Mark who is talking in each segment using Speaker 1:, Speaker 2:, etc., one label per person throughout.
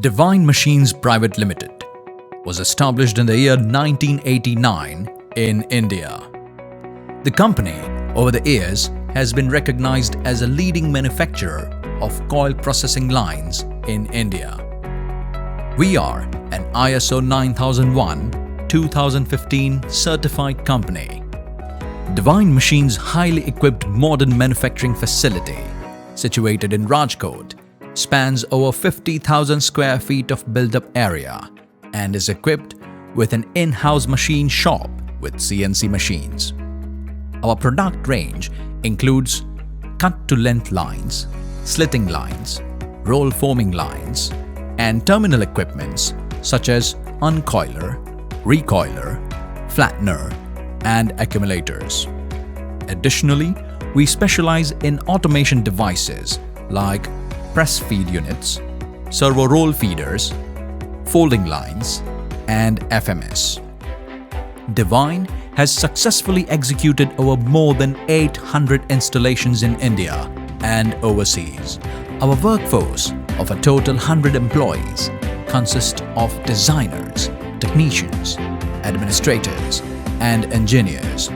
Speaker 1: Divine Machines Pvt Ltd was established in the year 1989 in India. The company, over the years, has been recognized as a leading manufacturer of coil processing lines in India. We are an ISO 9001-2015 certified company. Divine Machines' highly equipped modern manufacturing facility, situated in Rajkot, spans over 50,000 square feet of built-up area and is equipped with an in-house machine shop with CNC machines. Our product range includes cut-to-length lines, slitting lines, roll forming lines, and terminal equipments such as uncoiler, recoiler, flattener, and accumulators. Additionally, we specialize in automation devices like press feed units, servo roll feeders, folding lines, and FMS. Divine has successfully executed over more than 800 installations in India and overseas. Our workforce of a total 100 employees consists of designers, technicians, administrators, and engineers.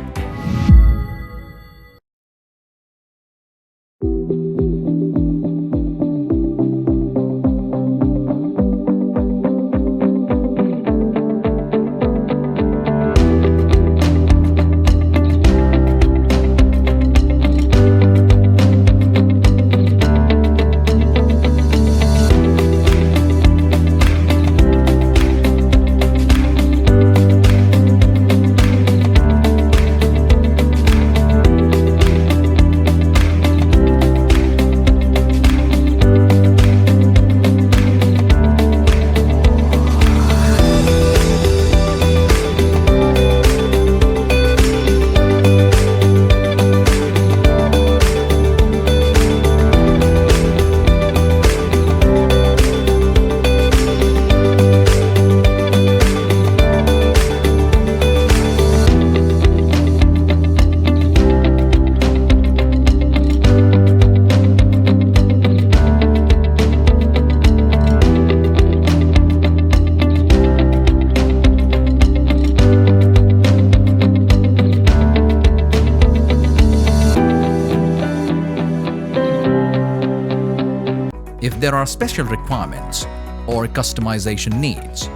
Speaker 1: If there are special requirements or customization needs,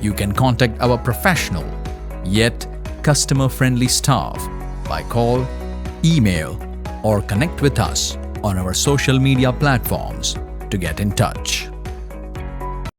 Speaker 1: you can contact our professional yet customer-friendly staff by call, email, or connect with us on our social media platforms to get in touch.